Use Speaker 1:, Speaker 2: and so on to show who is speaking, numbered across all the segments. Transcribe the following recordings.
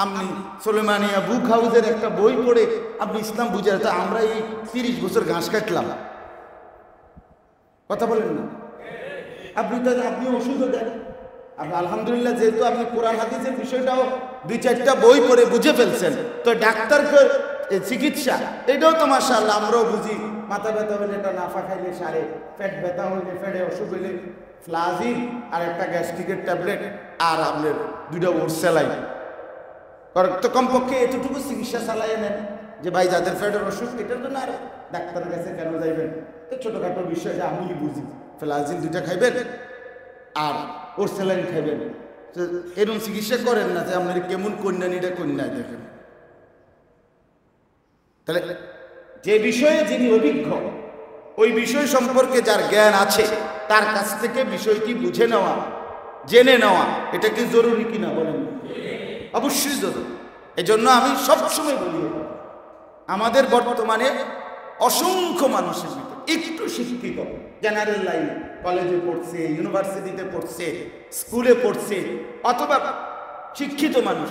Speaker 1: আপনি সুলেমানিয়া বুক হাউসের একটা বই পড়ে আপনি ইসলাম বুঝে, তো আমরা এই 30 বছর ঘাস কাটলাম, কথা বলেন না? আপনি ওষুধও দেন। আপনি আলহামদুলিল্লাহ, যেহেতু আপনি কোরআন হাদিসের বিষয়টাও 2-4টা বই পড়ে বুঝে ফেলছেন, তো ডাক্তারকে চিকিৎসা এটাও তো মাশাআল্লাহ আমরাও বুঝি। মাথা ব্যথা হলে এটা নাফা খাইলে সারে, পেট ব্যথা হইলে ফেটে, অসুখ হইলে ফ্লাজিন আর একটা গ্যাস্ট্রিকের ট্যাবলেট আর আপনার 2টা ওর স্যালাইন। তো কমপক্ষে এতটুকু চিকিৎসা চালাইয়ে নেন যে ভাই যাদের ফেটের অসুখ, এটার জন্য আর ডাক্তারের কাছে কেন যাইবেন? তো ছোটোখাটো বিষয় যে আমি বুঝি, ফ্লাজিন 2টা খাইবেন আর ওর স্যালাইন খাইবেন। এরকম চিকিৎসা করেন না যে আপনার কেমন কন্যানিটা কন্যায় দেখেন। তাহলে যে বিষয়ে যিনি অভিজ্ঞ, ওই বিষয় সম্পর্কে যার জ্ঞান আছে, তার কাছ থেকে বিষয়টি বুঝে নেওয়া, জেনে নেওয়া, এটা কি জরুরি কিনা বলেন? অবশ্যই জরুরি। এজন্য আমি সবসময় বলি, আমাদের বর্তমানে অসংখ্য মানুষের ভিতরে একটু শিক্ষিত, জেনারেল লাইন, কলেজে পড়ছে, ইউনিভার্সিটিতে পড়ছে, স্কুলে পড়ছে, অথবা শিক্ষিত মানুষ,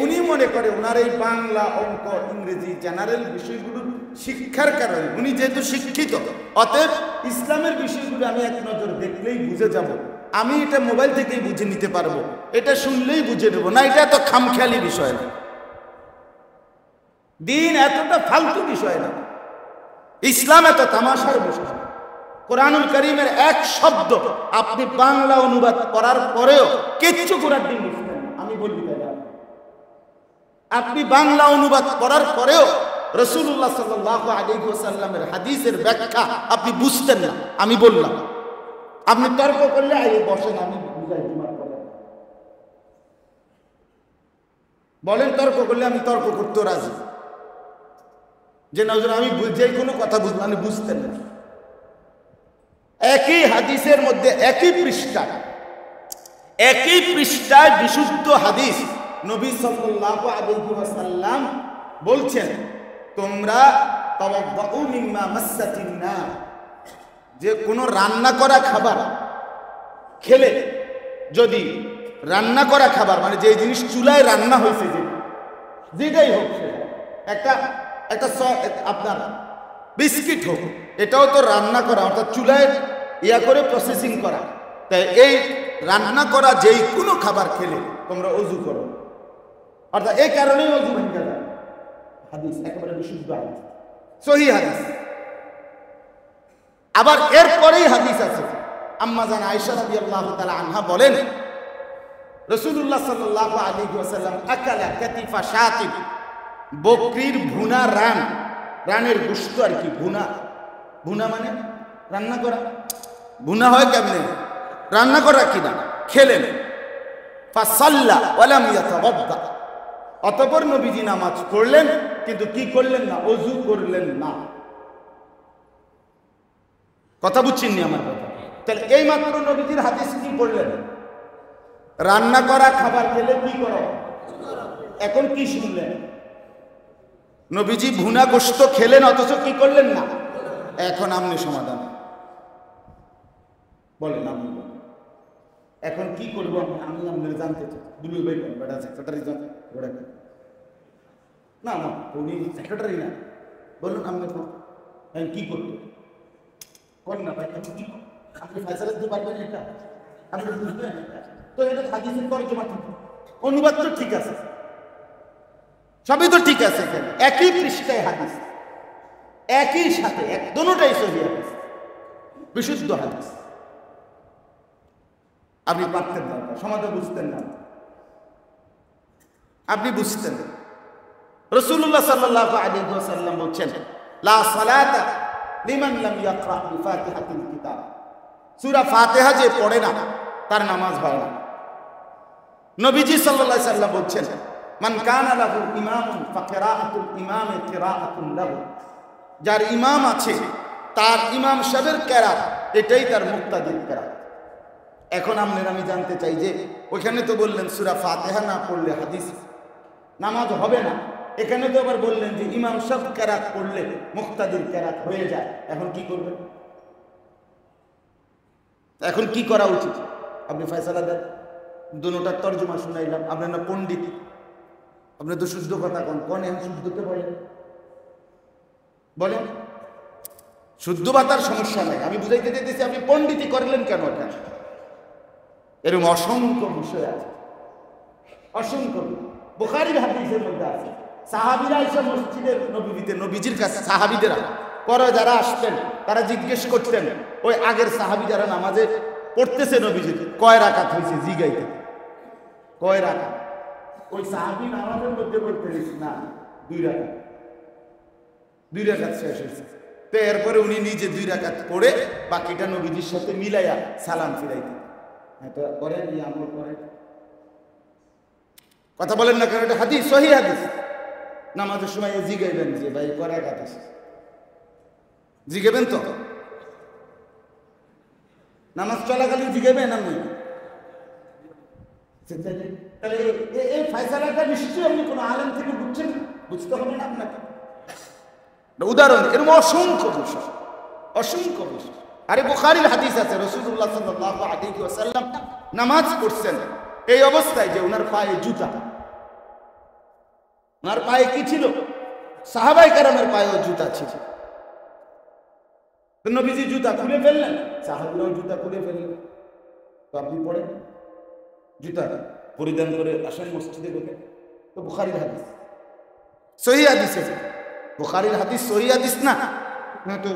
Speaker 1: উনি মনে করে ওনার এই বাংলা, অঙ্ক, ইংরেজি জেনারেল বিষয়গুলো শিক্ষার কারণে, উনি যেহেতু শিক্ষিত, অতএব ইসলামের বিষয়গুলো আমি এক নজর দেখলেই বুঝে যাব, আমি এটা মোবাইল থেকেই বুঝে নিতে পারবো, এটা শুনলেই বুঝে নেব না। এটা এত খামখেয়ালি বিষয় না, দিন এতটা ফালতু বিষয় না, ইসলাম এত তামাশার বিষয়। কোরআনুল কারীমের এক শব্দ আপনি বাংলা অনুবাদ করার পরেও কিচ্ছু করার দিন বুঝতেন না, আমি বলি তাই। আপনি বাংলা অনুবাদ করার পরেও রাসূলুল্লাহ সাল্লাল্লাহু আলাইহি ওয়াসাল্লামের হাদিসের ব্যাখ্যা আপনি বুঝতেন না, আমি বললাম। আপনি তর্ক করলে বসেন, আমি বুঝাই দিই, বলেন তর্ক করলে আমি তর্ক করতে রাজি, যে নজর আমি যে কোনো কথা বুঝলাম, আমি বুঝতেন না। একই হাদিসের মধ্যে একই পৃষ্ঠায় বিশুদ্ধ হাদিস, নবী সাল্লাল্লাহু আলাইহি ওয়াসাল্লাম বলছেন, তোমরা তাওয়াদ্দাউ মিম্মা মাসসাতিন নার, যে কোনো রান্না করা খাবার খেলে, যদি রান্না করা খাবার মানে যে জিনিস চুলায় রান্না হয়েছে, যেটাই হোক, একটা আপনার বিস্কিট হোক, এটাও তো রান্না করা, অর্থাৎ চুলায় করে প্রসেসিং করা। তাই এই রান্না করা যেই কোনো খাবার খেলে তোমরা ওযু করো, অর্থাৎ এই কারণেই ওযু ভেঙে যায়। হাদিস একেবারে বিশুদ্ধ হাদিস, সহিহ হাদিস। আবার এরপরেই হাদিস আছে, আম্মা জান আয়েশা রাদিয়াল্লাহু তাআলা আনহা বলেন, রাসূলুল্লাহ সাল্লাল্লাহু আলাইহি ওয়াসাল্লাম আকালা কাতিফা শাতিব, বকরির ভুনা রানের গোশত আর কি, ভুনা মানে রান্না করা, ভুনা হয় কেমনে, রান্না করা কিনা, খেলেন। ফাসাল্লা ওয়া লাম ইয়াতাওয়াদ্দা, অতঃপর নবীজি নামাজ পড়লেন, কিন্তু কি করলেন না, ওযু করলেন না। কথা বুঝছেননি আমার কথা? তাহলে এই মাত্র নবীজির হাদিস কি পড়লেন, রান্না করা খাবার খেলে কি করো। এখন কি শুনলেন, নবীজি ভুনা গোশত খেলেন, অথচ কি করলেন না। এখন আপনি সমাধান বলেন, আপনি এখন কি করবো? আমি আপনার জানতে চাই। দুলুল ভাই বেটা সেক্রেটারি না, উনি সেক্রেটারি না, বলুন আপনি কি করতো করেন না ভাই, আপনি ফয়সালা দিতে পারবেন, এটা আপনি বুঝবেন। তো এটা হাদিসের তরজমা ঠিক, অনুবাদ তো ঠিক আছে, সবই তো ঠিক আছে, একই পৃষ্ঠায় হাদিস, একই সাথে দুটোটাই সহিহ হাদিস, বিশুদ্ধ হাদিস। আপনি পারতেন না, সমাজে বুঝতেন না, আপনি বুঝতেন। রাসূলুল্লাহ সাল্লাল্লাহু আলাইহি ওয়াসাল্লাম বলেন, লা সালাতা লিমান লাম ইয়াকরা বিফাতিহাতিল কিতাব, সূরা ফাতিহা যে পড়ে না তার নামাজ হয় না। নবীজি সাল্লাল্লাহু আলাইহি ওয়াসাল্লাম বলেন, মান কানা লাহু ইমামুন ফাকিরাআতুল ইমামি কিরাআতুন লাহু, যার ইমাম আছে তার ইমাম সাহেবের কেরাত এটাই তার মুক্তাদির কেরাত। এখন আমি জানতে চাই যে ওইখানে তো বললেন সূরা ফাতিহা না পড়লে হাদিস নামাজ হবে না, এখানে তো আবার বললেন যে ইমাম সাহেব কেরাত পড়লে মুক্তাদির কেরাত হয়ে যায়। এখন কি করবেন, এখন কি করা উচিত? আপনি ফয়সালা দেন, দুটোটার তর্জমা শুনাইলাম, আপনার না পণ্ডিত, আপনি তো শুদ্ধ কথা কোন এখন শুদ্ধতে বলেন বলেন, শুদ্ধ বাতার সমস্যা নাই, আমি বুঝাইতে চাইতেছি আপনি পণ্ডিতি করলেন কেন? এটা এরকম অসংখ্য বিষয় আছে, অসংখ্য। বুখারীর হাদিসের মধ্যে আছে সাহাবীরা এসে মসজিদের নববীতে নবীজির কাছে, সাহাবীদেরা পরে যারা আসতেন তারা জিজ্ঞেস করতেন ওই আগের সাহাবী যারা নামাজে পড়তেছে নবীজির কয় রাকাত হয়েছে, জিগাইতে কয় রাকাত। ওই সাহাবী নামাজের মধ্যে পড়তে না 2 রাকাত, 2 রাকাত শেষ হয়েছে। তো এরপরে উনি নিজে 2 রাকাত পড়ে বাকিটা নবীজির সাথে মিলাইয়া সালাম ফিরাইতেন। হ্যাঁ, তো করেন এই আমল করেন, কথা বলেন না কেন? এটা হাদিস, সহিহ হাদিস। নামাজের সময় জিগাইবেন যে ভাই কয় রাকাত আছে, জিগাবেন তো? নামাজ চলাকালীন জিগাবেন আপনি? তাহলে এই ফয়সালাটা নিশ্চয়ই আপনি কোনো আলেম থেকে বুঝছেন, বুঝতে হবে না আপনাকে। উদাহরণ এরকম অসংখ্য বিষয়, অসংখ্য বিষয়। আরে বুখারীর হাদিস আছে, রাসূলুল্লাহ সাল্লাল্লাহু আলাইহি ওয়াসাল্লাম নামাজ পড়ছেন এই অবস্থায় যে ওনার পায়ে জুতা, ওনার পায়ে কি ছিল? সাহাবায়ে কেরামের পায়েও জুতা ছিল। তো নবীজি জুতা খুলে ফেললেন, সাহাবীরাও জুতা খুলে ফেললেন। তো আপনি পড়েন জুতা পরিধান করে আসেন মসজিদে ঢোকেন। তো বুখারীর হাদিস, সহিহ হাদিস আছে, বুখারীর হাদিস সহিহ হাদিস না? তো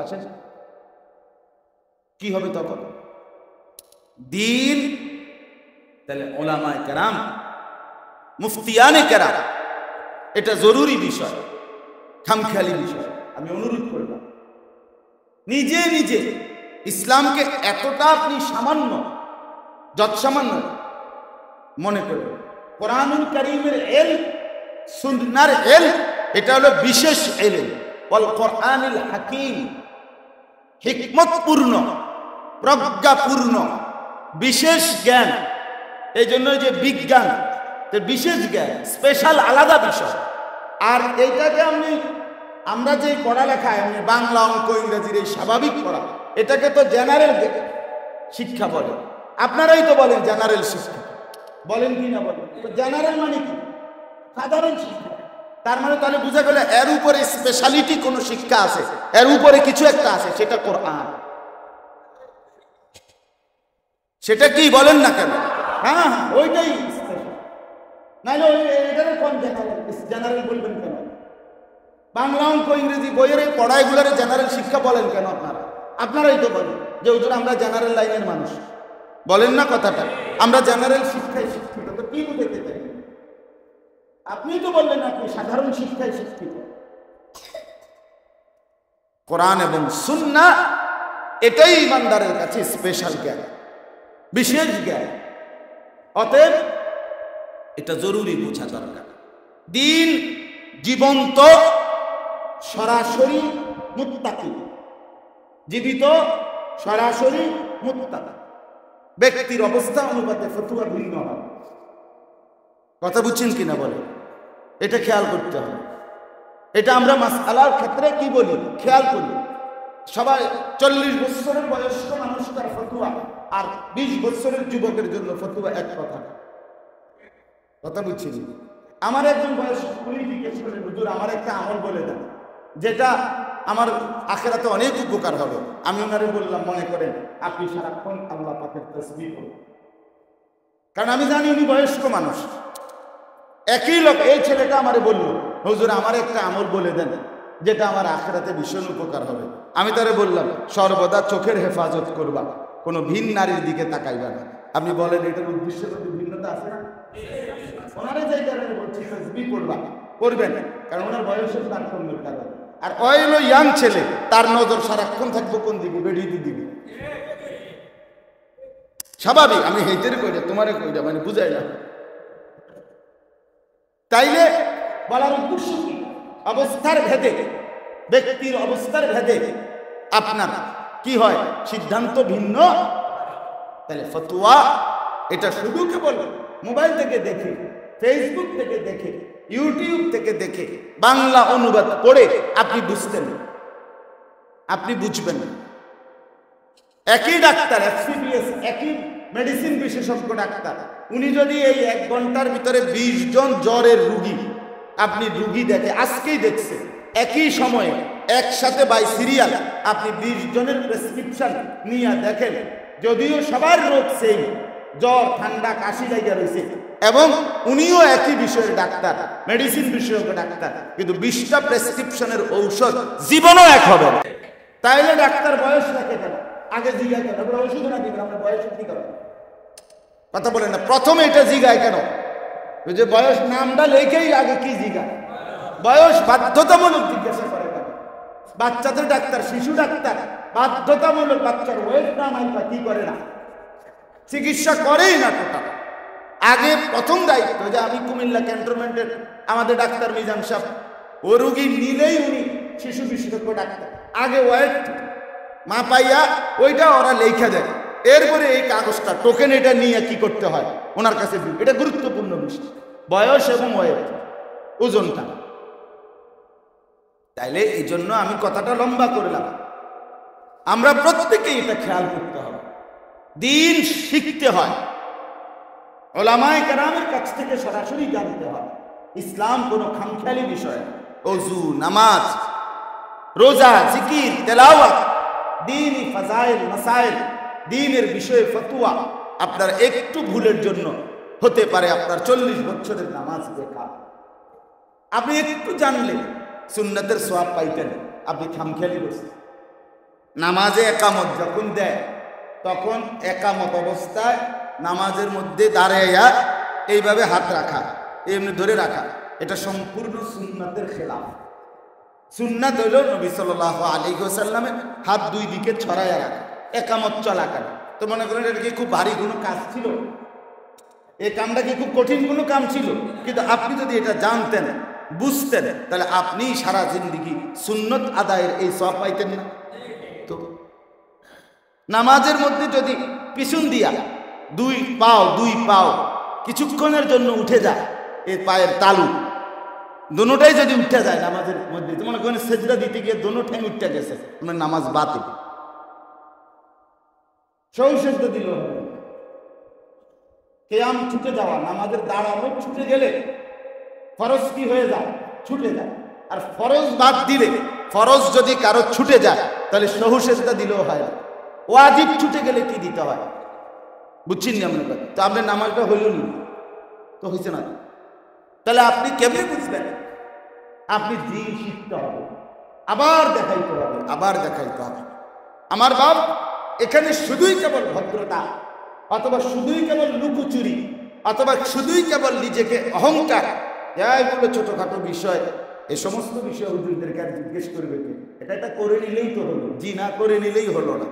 Speaker 1: আসেন, কি হবে তখন? দিন তাহলে উলামায়ে কেরাম, মুফতিয়ানে কেরাম, এটা জরুরি বিষয়, খামখেয়ালি বিষয়। আমি অনুরোধ করলাম নিজে নিজে ইসলামকে এতটা আপনি সামান্য, যৎসামান্য মনে করবেন। কোরআনুল কারীমের ইলম, সুন্নাহর ইলম, এটা হলো বিশেষ ইলম। ওয়াল কোরআনুল হাকীম, হিকমতপূর্ণ, প্রজ্ঞাপূর্ণ, বিশেষ জ্ঞান। এই জন্য যে বিজ্ঞান, বিশেষ জ্ঞান, স্পেশাল আলাদা বিষয়। আর এইটাকে আমরা যে পড়ালেখায় বাংলা, অঙ্ক, ইংরেজির এই স্বাভাবিক পড়া, এটাকে তো জেনারেল শিক্ষা বলে। আপনারাই তো বলেন জেনারেল শিক্ষা, বলেন কি না বলেন? জেনারেল মানে কি? সাধারণ শিক্ষা। তার মানে তাহলে বোঝা গেল এর উপরে স্পেশালিটি কোনো শিক্ষা আছে, এর উপরে কিছু একটা আছে, সেটা কোরআন। সেটা কি বলেন না কেন? হ্যাঁ, ওইটাই স্পেশাল। নাহলে এটারে কোন জেনারেল বলবেন কেন? বাংলা, অঙ্ক, ইংরেজি বইয়ের পড়াইগুলোরে জেনারেল শিক্ষা বলেন কেন আপনারা? আপনারাই তো বলেন যে হুজুর আমরা জেনারেল লাইনের মানুষ, বলেন না কথাটা? আমরা জেনারেল শিক্ষায় শিক্ষিত, তো কি বুঝাইতে চাই? আপনি তো বললেন আপনি সাধারণ শিক্ষায় শিক্ষিত। কোরআন এবং সুন্নাহ এটাই ইমানদারের কাছে স্পেশাল জ্ঞান, বিশেষ জ্ঞান। অতএব এটা জরুরি বোঝা দরকার। দিন জীবন্ত, সরাসরি মুত্তাকি, জীবিত সরাসরি মুত্তাকি। ব্যক্তির অবস্থা অনুপাতে ফতোয়া ভিন্ন হয়। কথা বুঝছেন কিনা বলে? এটা খেয়াল করতে হবে। এটা আমরা মাসআলার ক্ষেত্রে কি বলি খেয়াল করি। সবাই 40 বছরের বয়স্ক মানুষটার ফতোয়া আর 20 বছরের যুবকের জন্য ফতোয়া এক কথা। কথা বুঝছেন? আমার একজন বয়স্ক উনি জিজ্ঞেস করেন, হুজুর আমার একটা আমল বলে দেন যেটা আমার আখিরাতে অনেক উপকার হবে। আমি ওনারে বললাম, মনে করেন আপনি সারাক্ষণ আল্লাহ পাকের তাসবিহ করুন। কারণ আমি জানি উনি বয়স্ক মানুষ। একই লোক, এই ছেলেটা আমারে বলল, হুজুর আমার একটা আমল বলে দেন যেটা আমার আখিরাতে ভীষণ উপকার হবে। আমি তারে বললাম, সর্বদা চোখের হেফাজত করবা, কোনো ভিন নারীর দিকে তাকাইবা না। আপনি বলেন এটার উদ্দেশ্যে তো ভিন্নতা আছে না? ওনারে যাই কারণে বলছি তাসবিহ করবা, করবেন, কারণ ওনার বয়সের তারতম্যের কারণে। আর অয়েল ইয়াং ছেলে, তার নজর সারাক্ষণ থাকবো কোন দিকে? বেডিতে দিকে। স্বাভাবিক। আমি হেঁটের কইরা তোমারে কইরা মানে বুঝাইলাম। তাইলে বলার উদ্দেশ্য কি? অবস্থার ভেদে, ব্যক্তির অবস্থার ভেদে আপনার কি হয়, সিদ্ধান্ত ভিন্ন। তাহলে ফতোয়া এটা শুধু কেবল মোবাইল থেকে দেখে, ফেসবুক থেকে দেখে, ইউটিউব থেকে দেখে, বাংলা অনুবাদ পড়ে আপনি বুঝতেন, আপনি বুঝবেন। একই ডাক্তার, এফসিবিএস, একই মেডিসিন বিশেষজ্ঞ ডাক্তার, উনি যদি এই 1 ঘন্টার ভিতরে 20 জন জ্বরের রুগী আপনি রুগী দেখে, আজকেই দেখছে একই সময়ে একসাথে বাই সিরিয়াল আপনি 20 জনের প্রেসক্রিপশন নিয়ে দেখেন, যদিও সবার রোগ সেই জ্বর ঠান্ডা কাশি জায়গা রয়েছে এবং উনিও একই বিষয়ের ডাক্তার, মেডিসিন বিশেষজ্ঞ ডাক্তার, কিন্তু 20টা প্রেসক্রিপশনের ঔষধ জীবনও এক হবে না। তাইলে ডাক্তার বয়স রাখে কেন? আগে জিজ্ঞাসা করেন, আমরা ওষুধ না দিবেন, আমরা বয়স কি করেন? কথা বলেন না, প্রথমে এটা জিজ্ঞাসা কেন? ওই যে বয়স নামটা লেখেই আগে কি জিজ্ঞাসা? বয়স বাধ্যতামূলক জিজ্ঞাসা করে কেন? বাচ্চাদের ডাক্তার, শিশু ডাক্তার বাধ্যতামূলক বাচ্চার ওয়েট না মাইপা কি করে না, চিকিৎসা করেই না টোটাল। আগে প্রথম দায়িত্ব, যে আমি কুমিল্লা ক্যান্টনমেন্টের আমাদের ডাক্তার মিজান সাহেব, ও রুগী নিলেই উনি শিশু বিশেষজ্ঞ ডাক্তার, আগে ওয়েট মাপাইয়া ওইটা ওরা লেখা দেয়, এরপরে এই কাগজটা টোকেন এটা নিয়ে কি করতে হয় ওনার কাছে দিন। এটা গুরুত্বপূর্ণ বিষয়, বয়স এবং ওয়েট, ওজনটা। তাইলে এই জন্য আমি কথাটা লম্বা করলাম, আমরা প্রত্যেকেই এটা খেয়াল করতে হবে। দিন শিখতে হয়, ওলামায়ে কেরামের কাছ থেকে সরাসরি জানতে হয়। ইসলাম কোনো খামখেয়ালি বিষয়, ওযু, নামাজ, রোজা, জিকির, তেলাওয়াত, দ্বীনি ফাজাইল, মাসাইল, দ্বীনের বিষয়ে ফতোয়া আপনার একটু ভুলের জন্য হতে পারে আপনার 40 বছরের নামাজ বেকার। আপনি একটু জানলে সুন্নতের সওয়াব পাইতেন, আপনি খামখেয়ালি করছেন। নামাজে একামত যখন দেয় তখন একামত অবস্থায় নামাজের মধ্যে দাঁড়াইয়া এইভাবে হাত রাখা, এমনি ধরে রাখা, এটা সম্পূর্ণ সুন্নতের খেলাফ। সুন্নাত হইল নবী সাল্লাল্লাহু আলাইহি ওয়াসাল্লামের হাত 2 দিকে ছড়াইয়া রাখা একামত চলাকালীন। তো মনে করেন এটা কি খুব ভারী কোনো কাজ ছিল? এই কামটা কি খুব কঠিন কোনো কাম ছিল? কিন্তু আপনি যদি এটা জানতেন, বুঝতেন, তাহলে আপনি সারা জিন্দেগি সুন্নত আদায়ের এই সওয়াব পাইতেন না। তো নামাজের মধ্যে যদি পিছন দিয়া 2 পাও কিছুক্ষণের জন্য উঠে যায়, এই পায়ের তালু দুটোটাই যদি উঠে যায় নামাজের মধ্যে, তো মনে করেন সেজদা দিতে গিয়ে দোনো ঠ্যাং উঠে গেছে, আপনার নামাজ বাতিল। সেজদা দিল, কিয়াম ছুটে যাওয়া, নামাজের দাঁড়ানো ছুটে গেলে ফরজ কি হয়ে যায়? ছুটে যায়। আর ফরজ বাদ দিলে, ফরজ যদি কারো ছুটে যায় তাহলে সেজদা দিলেও হয় না। ওয়াজিব ছুটে গেলে কি দিতে হয় বুঝছেন না? আমরা তো আপনার নামাজটা হইল না, তো হয়েছে না, তাহলে আপনি কেমনে বুঝবেন? আপনি দিন শিখতে হবে, আবার দেখাইতে হবে। আমার বাপ, এখানে শুধুই কেবল ভদ্রতা, অথবা শুধুই কেবল লুকোচুরি, অথবা শুধুই কেবল নিজেকে অহংকার, এইগুলো ছোটখাটো বিষয়, এই সমস্ত বিষয় হুজুরদেরকে আর জিজ্ঞেস করবে কি? এটা করে নিলেই তো হলো, জি না করে নিলেই হলো না।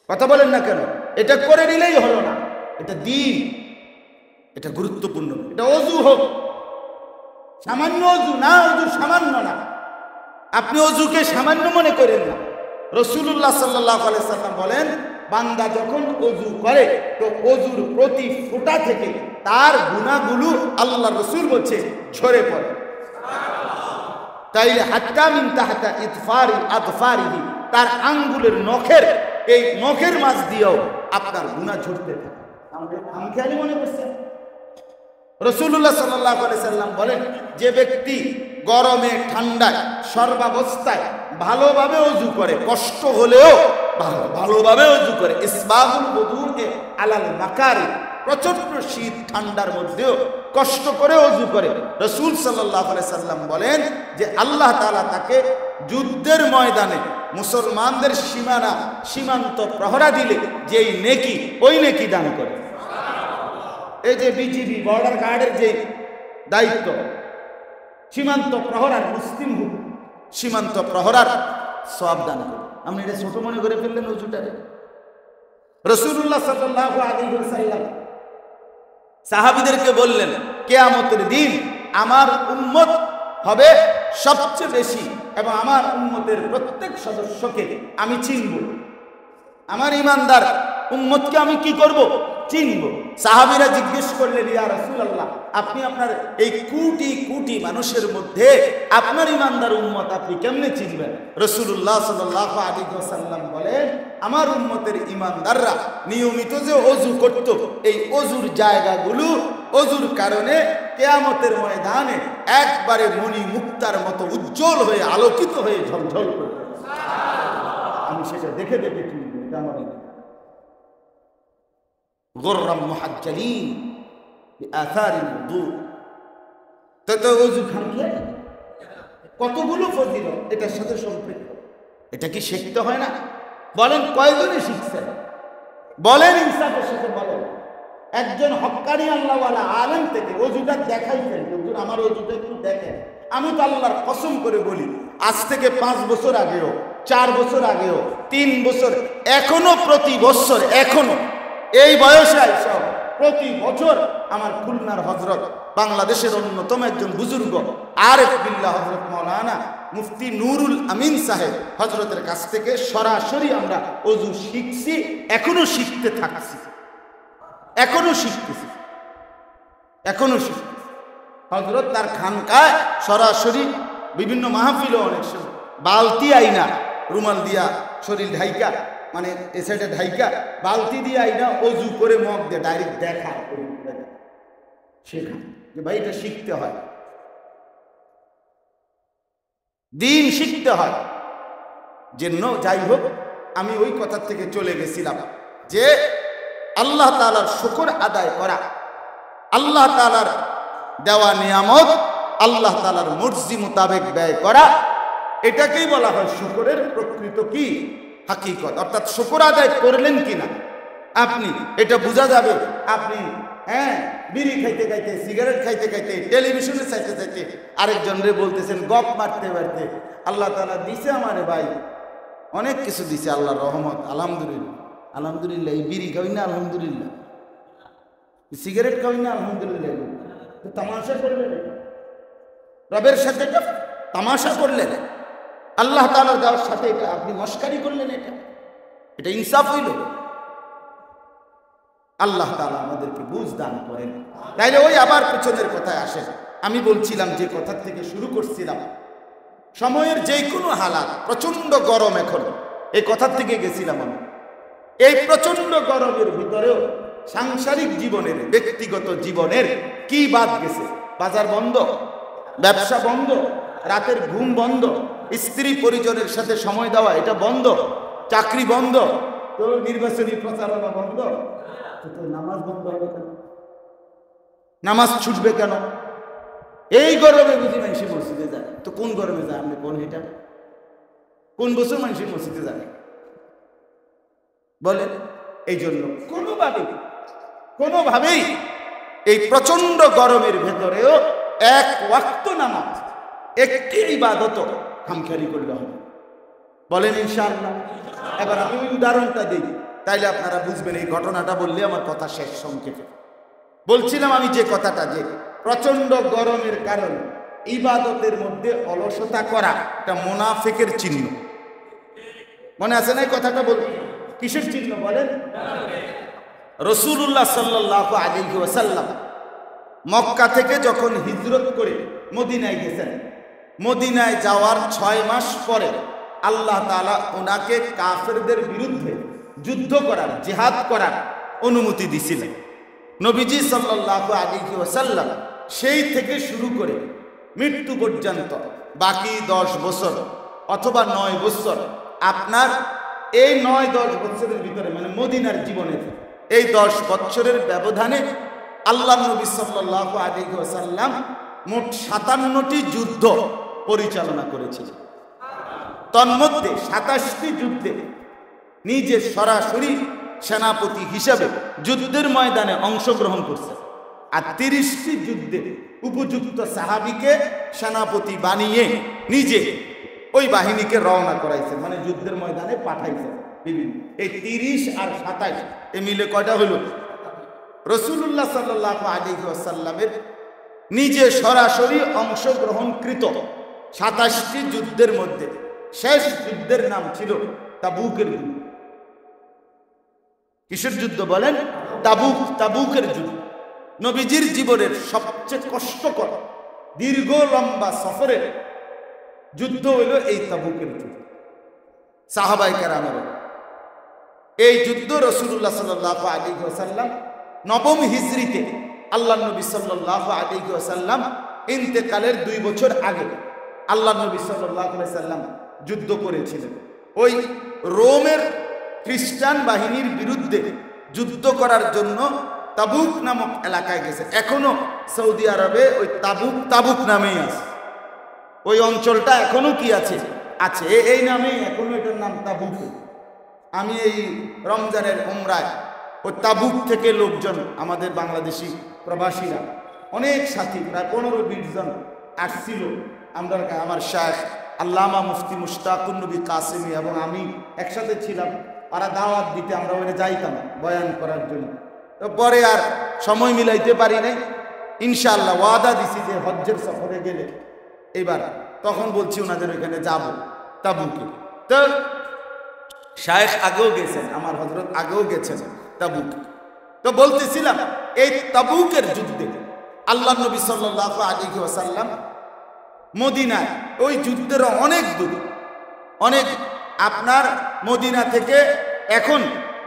Speaker 1: কথা বলেন না কেন? এটা করে নিলেই হলো না, এটা দিন, এটা গুরুত্বপূর্ণ। এটা অজু হোক, সামান্য অজু না, অজু সামান্য না, আপনি অজুকে সামান্য মনে করেন না। রাসূলুল্লাহ সাল্লাল্লাহু আলাইহি সাল্লাম বলেন, বান্দা যখন অজু করে তো অজুর প্রতি ফোঁটা থেকে তার গুনাহগুলো আল্লাহ রাসূল বলছে ঝরে পড়ে। তাইলে হাত্তা মিন তাহতা ইতফারি আদফারিহি, তার আঙ্গুলের নখের, এই নখের মাঝ দিয়েও আপনার গুনাহ ঝরতে থাকে। আমি খেয়ালি মনে করছেন? রাসূলুল্লাহ সাল্লাল্লাহু আলাইহি সাল্লাম বলেন, যে ব্যক্তি গরমে ঠান্ডায় সর্বাবস্থায় ভালোভাবে ওযু করে, কষ্ট হলেও ভালোভাবে ওযু করে, ইসবাহুল wudu'i আলাল মাকারি, প্রচন্ড শীত ঠান্ডার মধ্যেও কষ্ট করে ওযু করে, রাসূল সাল্লাল্লাহু আলাইহি সাল্লাম বলেন যে আল্লাহ তাআলা তাকে যুদ্ধের ময়দানে মুসলমানদের সীমান্ত প্রহরা দিলে যেই নেকি, ওই নেকি দান করে। এই যে বিজিবি বর্ডার গার্ডের যে দায়িত্ব, সীমান্ত প্রহরার, মুসলিম সীমান্ত প্রহরার সওয়াব দান করে। আপনি এটা ছোট মনে করে ফেললেন ওযুটারে। রাসূলুল্লাহ সাল্লাল্লাহু আলাইহি ওয়াসাল্লাম সাহাবীদেরকে বললেন, কিয়ামতের দিন আমার উম্মত হবে সবচেয়ে বেশি, এবং আমার উম্মতের প্রত্যেক সদস্যকে আমি চিনব। আমার ইমানদার উম্মতকে আমি কি করব? চিনব। সাহাবীরা জিজ্ঞেস করলেন, ইয়া রাসূলুল্লাহ, আপনি আপনার এই কোটি কোটি মানুষের মধ্যে আপনার ইমানদার উম্মত আপনি কেমনে চিনবেন? রাসূলুল্লাহ সাল্লাল্লাহু আলাইহি ওয়াসাল্লাম বলেন, আমার উম্মতের ইমানদাররা নিয়মিত যে ওযু করত, এই ওযুর জায়গাগুলো ওযুর কারণে কিয়ামতের ময়দানে একবারে মণি মুক্তার মতো উজ্জ্বল হয়ে আলোকিত হয়ে ঝলঝল করবে। আমি সেটা দেখে দেখে চিনব, এটা আমার গোররাম মুহাজ্জালিন বিআথারিল উযু। তো ওযু খানকে কতগুলো ফজিলত এটার সাথে সম্পৃক্ত, এটা কি শিখতে হয় না? বলেন কয়জনে শিখছেন? বলেন ইনসাফের সাথে বলেন। একজন হক্কানি আল্লাহওয়ালা আলেম থেকে ওযুটা দেখাইছেন, হুজুর আমার ওযুটা একটু দেখেন। আমি তো আল্লাহর কসম করে বলি, আজ থেকে 5 বছর আগেও, 4 বছর আগেও, 3 বছর, এখনো প্রতি বছর, এখনো এই বয়সে আইসা প্রতি বছর আমার খুলনার হযরত, বাংলাদেশের অন্যতম একজন বুজুর্গ আরেফ বিল্লাহ হযরত মাওলানা মুফতি নুরুল আমিন সাহেব হযরতের কাছ থেকে সরাসরি আমরা ওযু শিখছি, এখনো শিখতে থাকছি, এখনো শিখতেছি, এখনো শিখতেছি। হযরত তার খানকায় সরাসরি বিভিন্ন মাহফিলে অনেক সময় বালতি আইনা রুমাল দিয়া শরীর ঢাইকা, মানে এ সাইডে ঢাইকা বালতি দিয়ে আইনা ওযু করে মগ দিয়ে ডাইরেক্ট দেখা শেখা, যে ভাই এটা শিখতে হয়, দিন শিখতে হয়। জন্য যাই হোক, আমি ওই কথা থেকে চলে গেছিলাম যে আল্লাহ তাআলার শুকর আদায় করা, আল্লাহ তাআলার দেওয়া নিয়ামত আল্লাহ তাআলার মর্জি মোতাবেক ব্যয় করা, এটাকেই বলা হয় শুকরের প্রকৃত কি হাকিকত। অর্থাৎ শুকর আদায় করলেন কিনা আপনি, এটা বোঝা যাবে আপনি বিড়ি খাইতে খাইতে, সিগারেট খাইতে খাইতে, টেলিভিশনে চাইতে চাইতে আরেকজনরে বলতেছেন গপ মারতে মারতে, আল্লাহ তাআলা দিছে আমারে ভাই, অনেক কিছু দিছে আল্লাহর রহমত, আলহামদুলিল্লাহ, আলহামদুলিল্লাহ। এই বিড়ি খাই না আলহামদুলিল্লাহ, সিগারেট খাই না আলহামদুলিল্লাহ। তামাশা করলেন, রবের সাথে তামাশা করলেন, আল্লাহ তাআলার দেওয়ার সাথে এটা আপনি মস্কারি করলেন, এটা ইনসাফ হইল? আল্লাহ তাআলা আমাদেরকে বুঝ দান করেন। তাইলে ওই আবার পিছনের কথায় আসেন। আমি বলছিলাম যে কথা থেকে শুরু করছিলাম, সময়ের যে কোনো হালাত, প্রচন্ড গরম এখন, এই কথার থেকে গেছিলাম আমি। এই প্রচন্ড গরমের ভিতরেও সাংসারিক জীবনের, ব্যক্তিগত জীবনের কি বাদ গেছে? বাজার বন্ধ, ব্যবসা বন্ধ, রাতের ঘুম বন্ধ, স্ত্রী পরিজনের সাথে সময় দেওয়া এটা বন্ধ, চাকরি বন্ধ, তো নির্বাচনী প্রচারণা বন্ধ, তো নামাজ বন্ধ হবে কেন? নামাজ ছুটবে কেন? এই গরমে বুঝি মানুষ মসজিদে যায়, তো কোন গরমে যায় আপনি কোন? এটা কোন বছর মানুষ মসজিদে যায় বলেন? এই জন্য কোনোভাবেই এই প্রচন্ড গরমের ভেতরেও এক ওয়াক্ত নামাজ, একটি ইবাদত খামখেয়ালি করলে হবে, বলেন ইনশাআল্লাহ। এবার আমি ওই উদাহরণটা দিই, তাইলে আপনারা বুঝবেন। এই ঘটনাটা বললে আমার কথা শেষ। সংক্ষেপে বলছিলাম আমি যে কথাটা, যে প্রচন্ড গরমের কারণে ইবাদতের মধ্যে অলসতা করা এটা মুনাফিকের চিহ্ন। মনে আছে না এই কথাটা? বল, কিসের চিহ্ন বলেন? রাসূলুল্লাহ সাল্লাল্লাহু আলাইহি ওয়াসাল্লাম মক্কা থেকে যখন হিজরত করে মদিনায় গেছেন, মদিনায় যাওয়ার 6 মাস পরে আল্লাহ তাআলা ওনাকে কাফেরদের বিরুদ্ধে যুদ্ধ করার, জিহাদ করার অনুমতি দিয়েছিলেন। নবীজি সাল্লাল্লাহু আলাইহি ওয়াসাল্লাম সেই থেকে শুরু করে মৃত্যু পর্যন্ত বাকি 10 বছর অথবা 9 বছর, আপনার এই 9-10 বছরের ভিতরে, মানে মদিনার জীবনের এই 10 বছরের ব্যবধানে আল্লাহ নবী সাল্লাল্লাহু আলাইহি ওয়াসাল্লাম মোট 57টি যুদ্ধ পরিচালনা করেছিলেন। তন্মধ্যে 27টি যুদ্ধে নিজে সরাসরি সেনাপতি হিসাবে যুদ্ধের ময়দানে অংশগ্রহণ করছেন, আর 30টি যুদ্ধে উপযুক্ত সাহাবীকে সেনাপতি বানিয়ে নিজে ওই বাহিনীকে রওনা করাইছেন, মানে যুদ্ধের ময়দানে পাঠাইছেন বিভিন্ন। এই 30 আর 27 এ মিলে কয়টা হলো? রাসূলুল্লাহ সাল্লাল্লাহু আলাইহি ওয়াসাল্লামের নিজে সরাসরি অংশগ্রহণকৃত 27টি যুদ্ধের মধ্যে শেষ যুদ্ধের নাম ছিল তাবুকের যুদ্ধ। কিসের যুদ্ধ বলেন? তাবুকের যুদ্ধ নবীজির জীবনের সবচেয়ে কষ্টকর দীর্ঘ লম্বা সফরের যুদ্ধ হইল এই তাবুকের যুদ্ধ। সাহাবায়ে কেরামের এই যুদ্ধ রাসূলুল্লাহ সাল্লাল্লাহু আলাইহি ওয়াসাল্লাম নবম হিজরিতে আল্লাহ নবী সাল্লাল্লাহু আলাইহি ওয়াসাল্লাম ইন্তেকালের 2 বছর আগে আল্লাহ নবী সাল্লাল্লাহু আলাইহি ওয়াসাল্লাম যুদ্ধ করেছিলেন। ওই রোমের খ্রিস্টান বাহিনীর বিরুদ্ধে যুদ্ধ করার জন্য তাবুক নামক এলাকায় গেছে। এখনো সৌদি আরবে ওই তাবুক নামেই আছে। ওই অঞ্চলটা এখনো কি আছে এই নামেই এখনো এটার নাম তাবুক। আমি এই রমজানের উমরায় ওই তাবুক থেকে লোকজন আমাদের বাংলাদেশি প্রবাসীরা অনেক সাথী প্রায় 15-20 জন আসছিল। আমার শায়েখ আল্লামা মুফতি মুশতাকুন নবী কাসেমি এবং আমি একসাথে ছিলাম। ওরা দাওয়াত দিতে আমরা ওখানে যাইতাম বয়ান করার জন্য। তো পরে আর সময় মিলাইতে পারি নাই। ইনশাআল্লাহ ওয়াদা দিছি যে হজ্জের সফরে গেলে এবার তখন বলছি ওনাদের ওইখানে যাব তাবুকে। তো শায়েখ আগেও গেছেন, আমার হযরত আগেও গেছেন তাবুকে। তো বলতেছিলাম এই তাবুকের যুদ্ধে আল্লাহ নবী সাল্লাল্লাহু আলাইহি ওয়াসাল্লাম মদিনায় ওই যুদ্ধের অনেক দূর, অনেক আপনার মদিনা থেকে এখন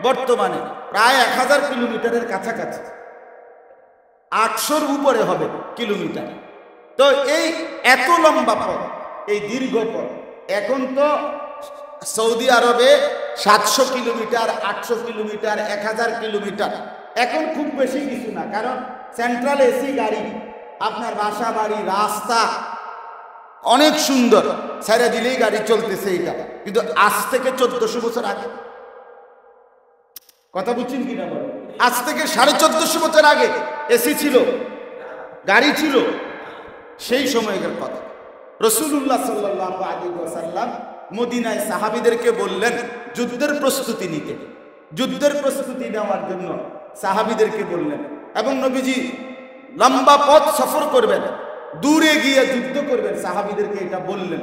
Speaker 1: বর্তমানে প্রায় 1000 কিলোমিটারের কাছাকাছি, 800-র উপরে হবে কিলোমিটার। তো এই এত লম্বা পথ, এই দীর্ঘ পথ, এখন তো সৌদি আরবে 700 কিলোমিটার, 800 কিলোমিটার, 1000 কিলোমিটার এখন খুব বেশি কিছু না, কারণ সেন্ট্রাল এসি গাড়ি, আপনার বাসা বাড়ি, রাস্তা অনেক সুন্দর, ছেড়ে দিলেই গাড়ি চলতেছে। এটা কিন্তু আজ থেকে 1400 বছর আগে, কথা বুঝছেন কিনা বলো, আজ থেকে 1450 বছর আগে এসি ছিল, গাড়ি ছিল, সেই সময়ের কথা। রাসূলুল্লাহ সাল্লাল্লাহু আলাইহি ওয়াসাল্লাম মদিনায় সাহাবীদেরকে বললেন যুদ্ধের প্রস্তুতি নিতে। যুদ্ধের প্রস্তুতি নেওয়ার জন্য সাহাবীদেরকে বললেন, এবং নবীজি লম্বা পথ সফর করবেন, দূরে গিয়ে যুদ্ধ করবেন, সাহাবীদেরকে এটা বললেন।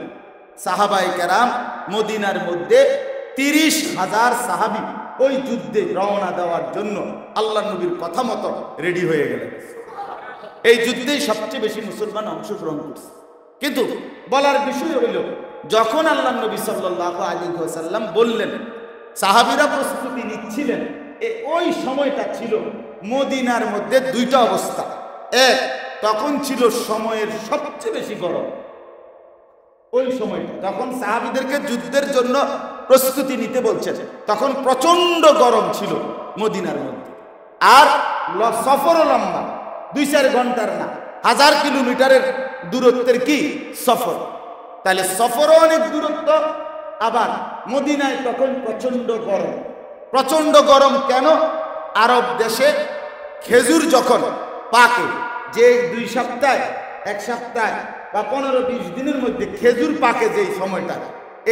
Speaker 1: সাহাবায়ে কেরাম মদিনার মধ্যে 30,000 সাহাবী ওই যুদ্ধে রওনা দেওয়ার জন্য আল্লাহ নবীর কথা মতো রেডি হয়ে গেলেন। এই যুদ্ধেই সবচেয়ে বেশি মুসলমান অংশগ্রহণ করছে। কিন্তু বলার বিষয় হইল, যখন আল্লাহ নবী সাল্লাল্লাহু আলাইহি ওয়াসাল্লাম বললেন, সাহাবীরা প্রস্তুতি নিচ্ছিলেন, ওই সময়টা ছিল মদিনার মধ্যে 2টা অবস্থা। এক, তখন ছিল সময়ের সবচেয়ে বেশি গরম। ওই সময়টা যখন সাহাবীদেরকে যুদ্ধের জন্য প্রস্তুতি নিতে বলছেন, তখন প্রচন্ড গরম ছিল মদিনার মধ্যে। আর সফরও লম্বা, 2-4 ঘন্টার না, 1000 কিলোমিটারের দূরত্বের কি সফর। তাহলে সফরও অনেক দূরত্ব, আবার মদিনায় তখন প্রচন্ড গরম। প্রচন্ড গরম কেন? আরব দেশে খেজুর যখন পাকে, যে 2 সপ্তাহ, 1 সপ্তাহ বা 15-20 দিনের মধ্যে খেজুর পাকে যেই সময়টা,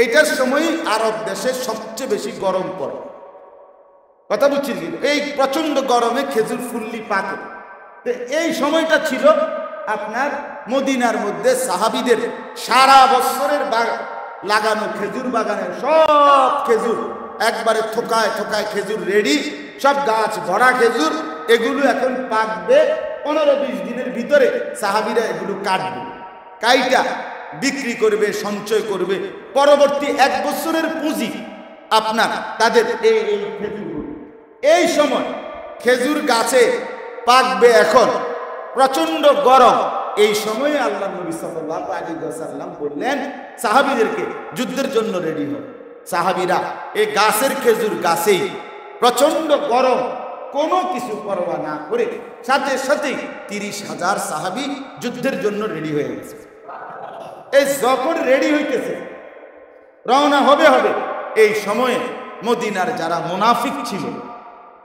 Speaker 1: এইটার সময়ই আরব দেশে সবচেয়ে বেশি গরম পড়ে। কথা বুঝছি? এই প্রচন্ড গরমে খেজুর ফুল্লি পাকে। এই সময়টা ছিল আপনার মদিনার মধ্যে সাহাবীদের সারা বছরের লাগানো খেজুর বাগানের সব খেজুর একবারে থোকায় থোকায় খেজুর রেডি, সব গাছ ভরা খেজুর। এগুলো এখন পাকবে 15-20 দিনের ভিতরে। সাহাবীরা এগুলো কাটবে, কাইটা বিক্রি করবে, সঞ্চয় করবে, পরবর্তী 1 বছরের পুঁজি আপনার তাদের এই খেজুরগুলো। এই সময় খেজুর গাছে পাকবে, এখন প্রচন্ড গরম। এই সময়ে আল্লাহ নবী সাল্লাল্লাহু আলাইহি ওয়াসাল্লাম বললেন সাহাবীদেরকে যুদ্ধের জন্য রেডি হও। সাহাবীরা এই গাছের খেজুর গাছেই প্রচন্ড গরম, কোনো কিছু পরোয়া না করে সাথে সাথে 30,000 সাহাবী যুদ্ধের জন্য রেডি হয়ে গেছে। এই যখন রেডি হইতেছে, রওনা হবে, এই সময়ে মদিনার যারা মুনাফিক ছিল,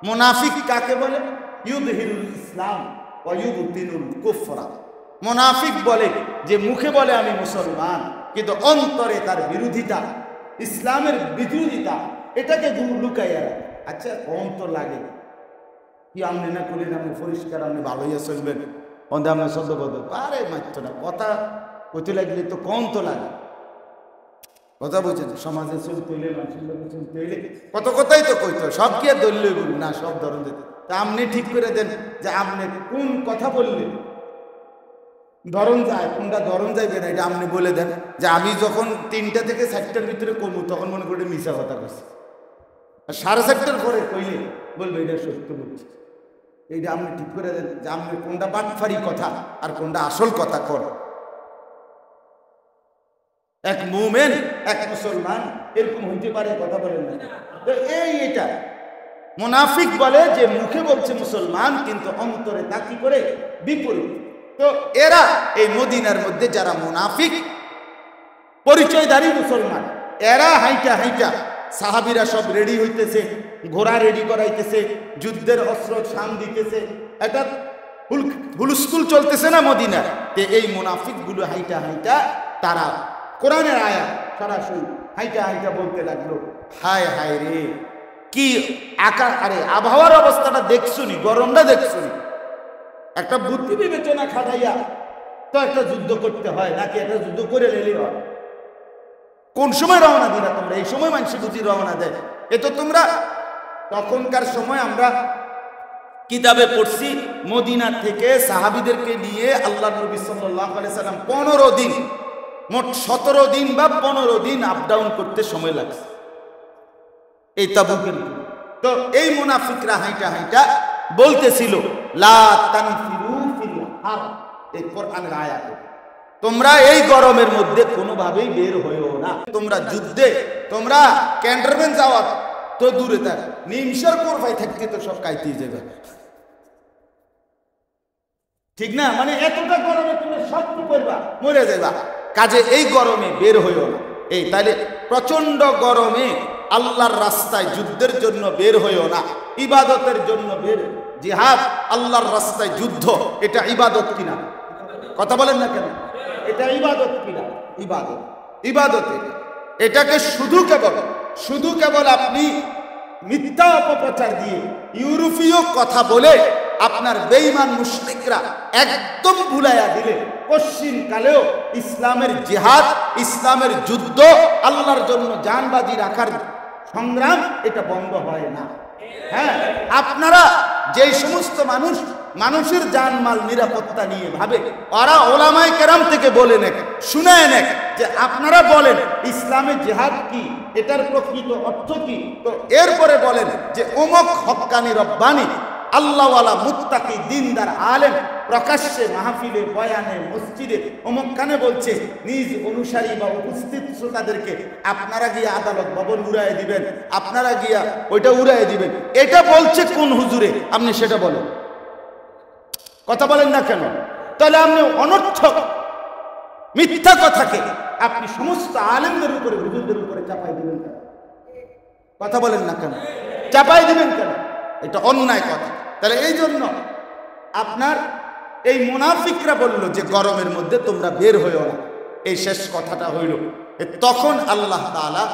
Speaker 1: মুনাফিক কাকে বলে? ইউযহিরুল ইসলাম ওয়া ইউবতিনুল কুফরা। মুনাফিক বলে যে মুখে বলে আমি মুসলমান, কিন্তু অন্তরে তার বিরোধিতা, ইসলামের বিরোধিতা, এটাকে লুকাইয়া রাখে। আচ্ছা, কম তো লাগে কি আপনি না করলেন, আপনি পরিষ্কার, আপনি ভালো হইয়া চলবেন, অন্ধে আপনি সদ্যবদ্ধ, আরে মাত্র না, কথা কইতে লাগলে তো কম তো লাগে। কথা বলছেন, সমাজে চলতে হইলে, মানুষের লোকে চলতে হইলে কত কথাই তো কইতে হয়। সব কি আর দলীয় বলুন না, সব ধরন যেতে তা আপনি ঠিক করে দেন যে আপনি কোন কথা বললেন, ধরন যায় কোনটা ধরন যাইবে না, এটা আপনি বলে দেন যে আমি যখন 3টা থেকে 4টার ভিতরে কমু তখন মনে করি মিশা কথা কইছি, আর 4:30টার পরে কইলে বলবে এটা সত্য বলছি। এইটা আপনি ঠিক করে দেন যে আপনি কোনটা বাটফারি কথা আর কোনটা আসল কথা কর। এক মুমিন এক মুসলমান এরকম হইতে পারে, কথা বলেন না? তো এটা মুনাফিক বলে যে মুখে বলছে মুসলমান কিন্তু অন্তরে তা কি করে বিপরীত। তো এরা এই মদিনার মধ্যে যারা মুনাফিক পরিচয়ধারী মুসলমান, এরা হাইটা হাইটা সাহাবীরা সব রেডি হইতেছে, ঘোড়া রেডি করাইতেছে, যুদ্ধের অস্ত্র শান দিতেছে, এটা হুলস্থুল চলতেছে না মদিনা। তে এই মুনাফিক গুলো হাইটা হাইটা তারা কোরআনের আয়াত সরাসরি হাইটা হাইটা বলতে লাগলো, হায় হায় রে কি আকার, আরে আবহাওয়ার অবস্থাটা দেখছুনি, গরমটা দেখছুনি, একটা বুদ্ধি বিবেচনা খাটাইয়া তো একটা যুদ্ধ করতে হয় নাকি একটা যুদ্ধ করে লেলি হয়? কোন সময় রওনা দিলা তোমরা? এই সময় মানুষ বুঝি রওনা দেয়। এ তো তোমরা তখনকার সময় আমরা কিতাবে পড়ছি মদিনা থেকে সাহাবীদেরকে নিয়ে আল্লাহ নবী সাল্লাল্লাহু আলাইহি সাল্লাম 15 দিন, মোট 17 দিন বা 15 দিন আপ ডাউন করতে সময় লাগছে এই তাবুকের। তো এই মুনাফিকরা হাইটা হাইটা বলতেছিল লা তানফিরু ফিল হার, এই কোরআনের আয়াত, তোমরা এই গরমের মধ্যে কোনোভাবেই বের হইও না। তোমরা যুদ্ধে, তোমরা ক্যান্টনমেন্ট যাওয়া তো দূরে থাক, নিমশার কোরফাই থাকতে তো সব কাইতেই যাবে, ঠিক না? মানে এতটা গরমে তুমি সব করবা, মরে যাবা, কাজে এই গরমে বের হইও না। এই তাইলে প্রচন্ড গরমে আল্লাহর রাস্তায় যুদ্ধের জন্য বের হইও না, ইবাদতের জন্য বের। জিহাদ আল্লাহর রাস্তায় যুদ্ধ, এটা ইবাদত কিনা? কথা বলেন না কেন? এটা ইবাদত কিনা? ইবাদত, ইবাদত। এটাকে শুধু কেবল আপনি মিথ্যা অপপ্রচার দিয়ে ইউরোপীয় কথা বলে আপনার বেঈমান মুশরিকরা একদম ভুলাইয়া দিলে পশ্চিম কালেও ইসলামের জিহাদ, ইসলামের যুদ্ধ, আল্লাহর জন্য জানবাজি রাখার সংগ্রাম এটা বন্ধ হয় না। হ্যাঁ, আপনারা যেই সমস্ত মানুষের জানমাল নিরাপত্তা নিয়ে ভাবে, ওরা ওলামায়ে কেরাম থেকে বলে নেক, শুনায় নেক যে আপনারা বলেন ইসলামে জিহাদ কি, এটার প্রকৃত অর্থ কি, তো এরপরে বলেন যে অমুক হক্কানি রব্বানি আল্লাহওয়ালা মুত্তাকি দিনদার আলেম প্রকাশ্যে মাহফিলে বয়ানে মসজিদে অমুক কানে বলছে নিজ অনুসারী বা উপস্থিত শ্রোতাদেরকে আপনারা গিয়ে আদালত ভবন উড়াই দিবেন, আপনারা গিয়া ওইটা উড়াই দিবেন, এটা বলছে কোন হুজুরে? আপনি সেটা বলেন, কথা বলেন না কেন? তাহলে আপনি অনর্থক মিথ্যা কথাকে আপনি সমস্ত আলেমদের উপরে, হুজুরদের উপরে চাপাই দিবেন কেন? কথা বলেন না কেন? চাপাই দিবেন কেন? এটা অন্যায় কথা। তাহলে এই জন্য আপনার এই মুনাফিকরা বলল যে গরমের মধ্যে তোমরা বের হইও না, এই শেষ কথাটা হইল। তখন আল্লাহ তাআলা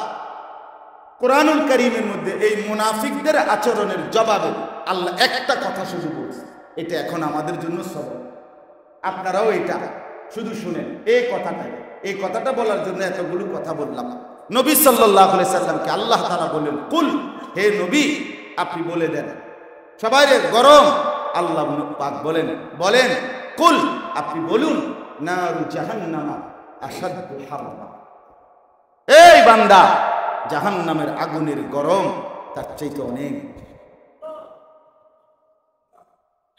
Speaker 1: কোরআনুল কারীমের মধ্যে এই মুনাফিকদের আচরণের জবাবে আল্লাহ একটা কথা শুধু বলছে, এটা এখন আমাদের জন্য সবক। আপনারাও এটা শুধু শুনেন, এই কথাটা বলার জন্য এতগুলো কথা বললাম। নবী সাল্লাল্লাহু আলাইহি সাল্লামকে আল্লাহ তাআলা বললেন, কুল, হে নবী আপনি বলে দেন সবাই রে গরম। আল্লাহ পাক বলেন কুল, আপনি বলুন নারু জাহান্নামা আশাদ্দু হাররা, এই বান্দা জাহান্নামের আগুনের গরম তার চাইতে অনেক,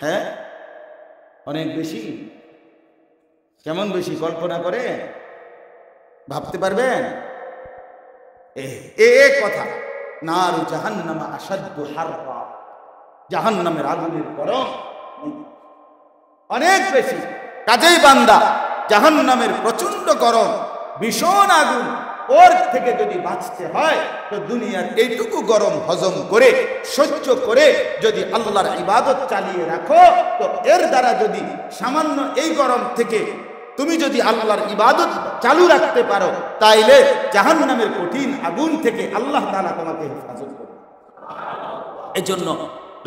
Speaker 1: হ্যাঁ অনেক বেশি। কেমন বেশি কল্পনা করে ভাবতে পারবেন? এ কথা নারু জাহান্নামা আশাদ্দু হাররা, জাহান্নামের আগুনের গরম অনেক বেশি। কাজেই বান্দা জাহান্নামের প্রচন্ড গরম, ভীষণ আগুন, ওর থেকে যদি বাঁচতে হয় তো দুনিয়ার এইটুকু গরম হজম করে সহ্য করে যদি আল্লাহর ইবাদত চালিয়ে রাখো, তো এর দ্বারা যদি সামান্য এই গরম থেকে তুমি যদি আল্লাহর ইবাদত চালু রাখতে পারো, তাইলে জাহান্নামের কঠিন আগুন থেকে আল্লাহ তাআলা তোমাকে হেফাজত করবে। এজন্য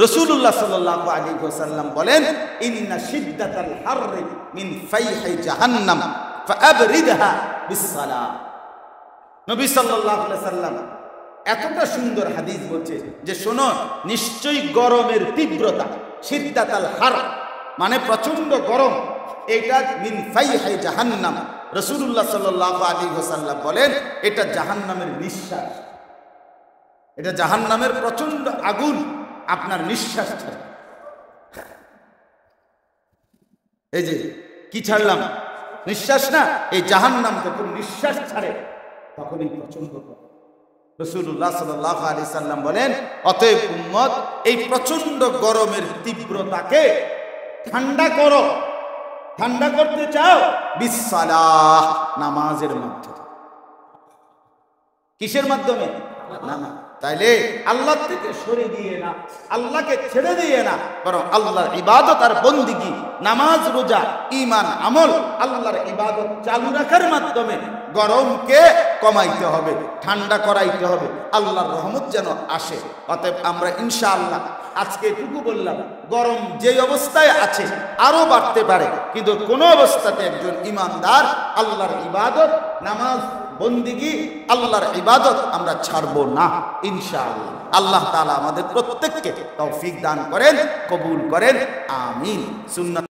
Speaker 1: রাসূলুল্লাহ সাল্লাল্লাহু আলাইহি ওয়াসাল্লাম বলেন, ইন্না শিদ্দাতাল হাররি মিন ফাইহি জাহান্নাম ফাআবরিদহা বিসসালাহ। নবী সাল্লাল্লাহু আলাইহি ওয়াসাল্লাম এতটা সুন্দর হাদিস বলছে যে শোনো, নিশ্চয়ই গরমের তীব্রতা, শিদ্দাতাল হার মানে প্রচন্ড গরম, এটা মিন ফাইহি জাহান্নাম। রাসূলুল্লাহ সাল্লাল্লাহু আলাইহি ওয়াসাল্লাম বলেন এটা জাহান্নামের নিঃশ্বাস, এটা জাহান্নামের প্রচন্ড আগুন আপনার নিঃশ্বাস ছাড়ে। এই যে কি ছাড়লাম, নিঃশ্বাস না, এই জাহান্নাম যখন নিঃশ্বাস ছাড়ে তখনই প্রচন্ড গরম। রাসূলুল্লাহ সাল্লাল্লাহু আলাইহি সাল্লাম বলেন অতএব উম্মত এই প্রচন্ড গরমের তীব্রতাকে ঠান্ডা করো। ঠান্ডা করতে চাও বিসসালাহ, নামাজের মাধ্যমে। কিসের মাধ্যমে? নামাজ। তাইলে আল্লাহ থেকে সরে দিয়ে না, আল্লাহকে ছেড়ে দিয়ে না, বরং আল্লাহর ইবাদত আর বন্দিগি, নামাজ রোজা ঈমান আমল, আল্লাহর ইবাদত চালু রাখার মাধ্যমে গরমকে কমাইতে হবে, ঠান্ডা করাইতে হবে, আল্লাহর রহমত যেন আসে। অতএব আমরা ইনশাআল্লাহ আজকে এটুকু বললাম, গরম যে অবস্থায় আছে আরো বাড়তে পারে, কিন্তু কোন অবস্থাতে একজন ঈমানদার আল্লাহর ইবাদত, নামাজ, বন্দিগি, আল্লাহর ইবাদত আমরা ছাড়বো না ইনশাআল্লাহ। আল্লাহ তাআলা আমাদের প্রত্যেককে তৌফিক দান করেন, কবুল করেন, আমিন। সুন্নাত